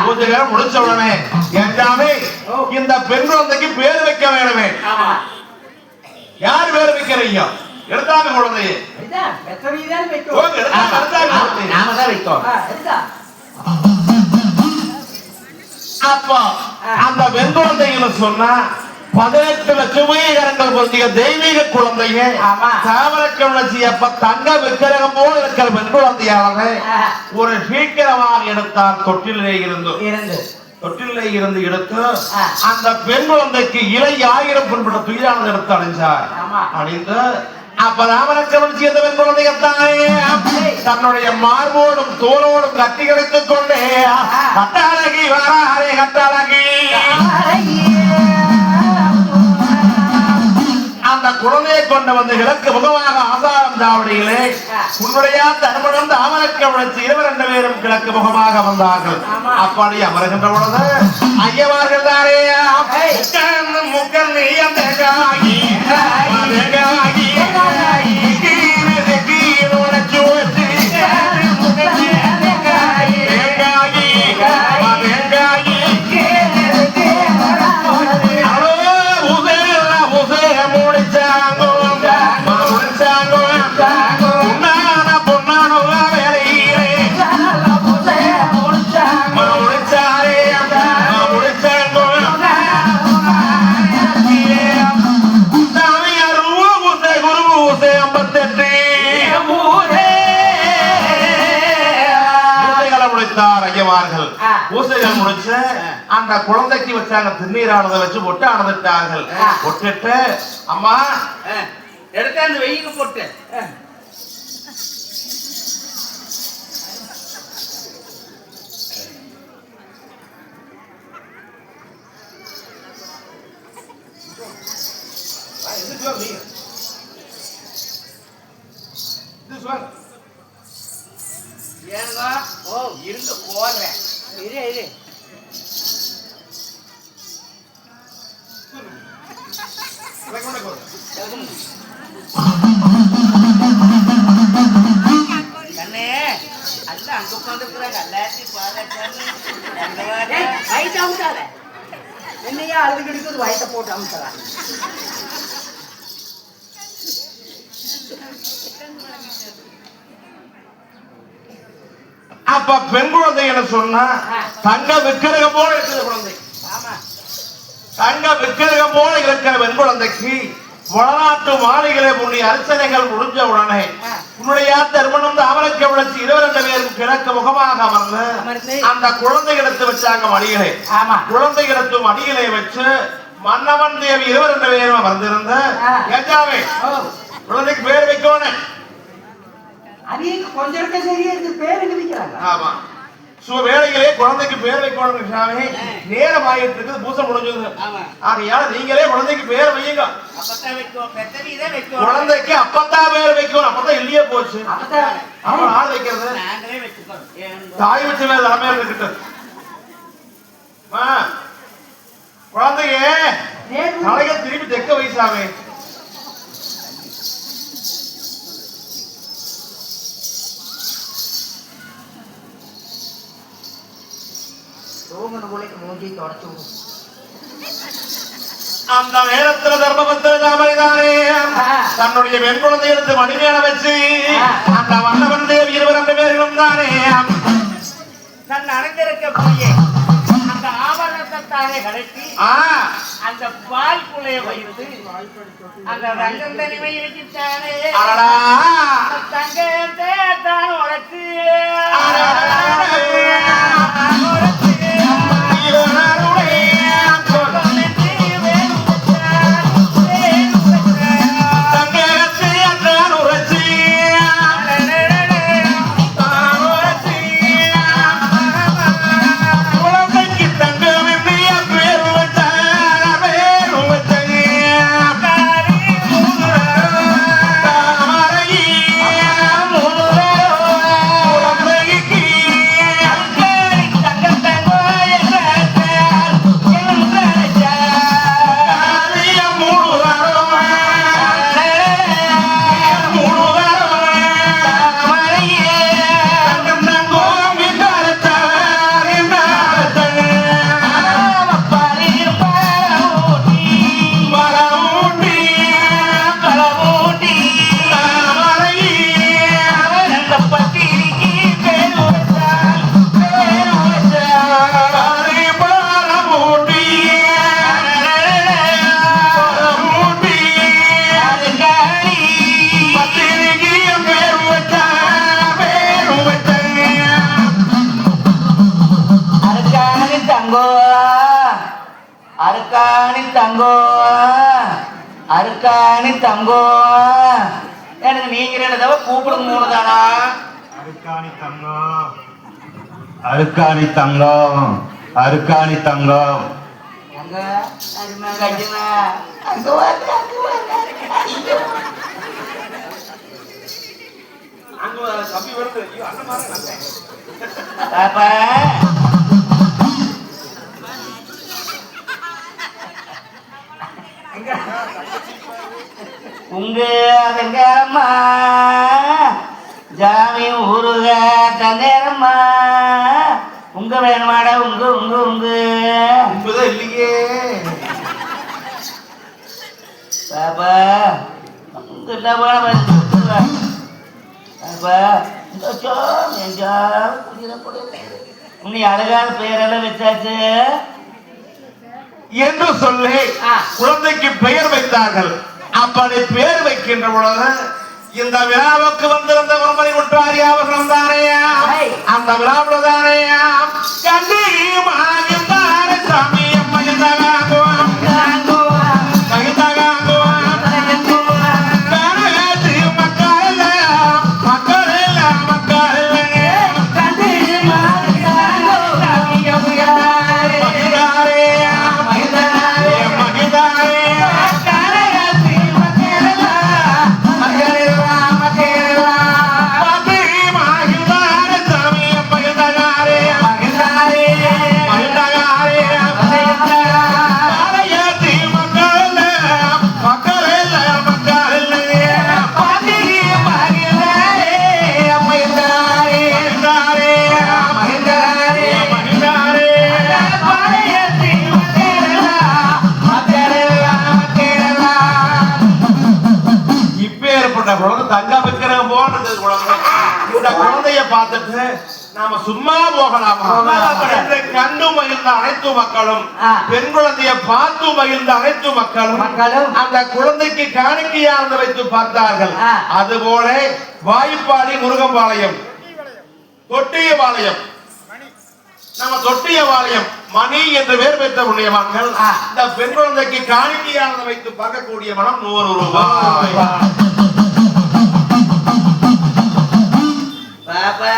பூஜைகள் முடிச்ச உடனே எல்லாமே இந்த பெண் குழந்தைக்கு பேர் வைக்க வேணுமே. யார் பேர் வைக்கிறீங்க? எடுத்தாங்க குழந்தையே. அப்போ அந்த பெண் குழந்தைகளை சொன்னா 18 லட்சமே கரங்கள் பொருந்திய தெய்வீக குழந்தைங்க. தாமரக்கவளச்சி அப்ப தங்க விக்கிரகம் போல இருக்கிற பெண் குழந்தையானது ஒரு சீக்கிரமாக எடுத்தால் தொட்டிலே இருந்து எடுத்து அந்த பெண் குழந்தைக்கு இலை 1000 புண்பட்ட துயிலானது எடுத்து அணிஞ்சார். அணிந்து அப்ப தாமரக்கவளச்சி அந்த பெண் குழந்தையத்தானே தன்னுடைய மார்போடும் தோளோடும் கட்டி கிடைத்துக் கொண்டே கட்டாளகி வாராரே கட்டாளகி அந்த குழந்தையை கொண்டு வந்து கிழக்கு முகமாக ஆசாரம் சாவடியிலே உன்னுடைய தர்மணம் தாமரக்கவளச்சி 2 பேரும் கிழக்கு முகமாக வந்தார்கள். அப்படி அமர்கின்ற பொழுது ஐயவார்கள் தானே முக்கல் நீ அந்த பூசைகள் முடிச்சு அந்த குழந்தைக்கு வச்சாங்க திருநீரானதை வச்சு பொட்டு அணந்துட்டார்கள். பொட்டுட்டு அம்மா எடுத்து அந்த வெயிலுக்கு போட்டு ஏங்க ஓ இருந்து போடுறேன் இரு கண்ணே அல்ல அங்க உட்காந்துருக்குறாங்க எல்லாத்தையும் வயிற்று அமுட்டாத என்னையா அழுது கிடைக்குது வயிற்றை போட்டு அமுக்கலாம். அப்ப பெண் குழந்தை என்ன சொன்னா தங்க விக்கிரகம் போல இருக்கிற குழந்தை. தங்க விக்கிரகம் போல இருக்கிற பெண் குழந்தைக்கு வளநாட்டு மாளிகளை முன்னி அர்ச்சனைகள் முடிஞ்ச உடனே உன்னுடைய திருமணம் தாமரக்கவளச்சி 2 பேரும் கிழக்கு முகமாக அமர்ந்து அந்த குழந்தை எடுத்து வச்சாங்க மடிகளை. குழந்தை எடுத்து மடிகளை வச்சு மன்னவன் தேவி 2 பேரும் அமர்ந்திருந்த ஏஜாவே குழந்தைக்கு பேர் வைக்கணும். கொஞ்சம் சரியா இருக்கு பேர் வைக்கிறாங்க. ஆமா வேலைகளே குழந்தைக்கு பேர் வைக்கணும். சாமி நேரம் ஆகிட்டு இருக்குது, பூசை முடிஞ்சது. ஆகையால நீங்களே குழந்தைக்கு பேர் வையுங்க. குழந்தைக்கு அப்பத்தான் பேர் வைக்கணும். அப்பதான் இல்லையே போச்சு. அப்புறம் ஆள் வைக்கிறது தாய் வச்சு மேல தலைமையா இருக்கிட்டு குழந்தைய தலைய திருப்பி தெக்க வயசாமே. அந்த நேரத்தில் தர்மபத்திர தாமரைதானே தன்னுடைய பெண் குழந்தை எடுத்து மணிமேல வச்சு அந்த வண்ணவன் தேவி 2 பேர்களும் தானே தன் அடைந்திருக்கக்கூடிய அந்த ஆபரணத்தை தானே கடைசி அந்த பால் குலைய வைத்து அந்த ரங்கம் தனிமை இருக்கிட்டானே தங்கத்தை தான் உழைத்து தங்கோ அருக்காணி தங்கோ அருக்காணி தங்கோ எனக்கு நீங்க ரெண்டு தடவை கூப்பிடுங்க மூணு தானா அருக்காணி தங்கம் அருக்காணி தங்கம் அருக்காணி தங்கம் அங்க அருமா கட்டுமா அங்க வாங்க அங்க வாங்க தம்பி வருது ஐயோ, அண்ணன் மாதிரி நல்லேன். பாப்பா உங்க அதங்கம்மா ஜாமி ஊருக தந்தேரம்மா உங்க வேணுமாடா உங்க உங்க உங்க உண்மைதான் இல்லையே. பாப்பா உங்க பாப்பா உன்னை அழகான பெயரெல்லாம் வச்சாச்சு என்று சொல்லி குழந்தைக்கு பெயர் வைத்தார்கள். அப்படி பெயர் வைக்கின்ற பொழுது இந்த விழாவுக்கு வந்திருந்த குமரி முட்டாரி அவர்களும் தானேயா அந்த விழாவில் தானேயா கண்டி மாகின்றாரே சாமி மகிழ்ந்தாங்குவான் மகிழ்ந்தாங்குவான் தங்க விக்கிரகம் போன்றது குழந்தை. இந்த குழந்தைய பார்த்துட்டு நாம சும்மா போகலாமா? இதை கண்டு மகிழ்ந்த அனைத்து மக்களும் பெண் குழந்தைய பார்த்து மகிழ்ந்த அனைத்து மக்களும் அந்த குழந்தைக்கு காணிக்கையாக வைத்து பார்த்தார்கள். அதுபோல வாய்ப்பாடி முருகம்பாளையம் தொட்டியபாளையம் நம்ம தொட்டியபாளையம் மணி என்று பேர் பெற்ற புண்ணியவான்கள் இந்த பெண் குழந்தைக்கு காணிக்கையாக வைத்து பார்க்கக்கூடிய மனம் 100 ரூபாய். பாப்பா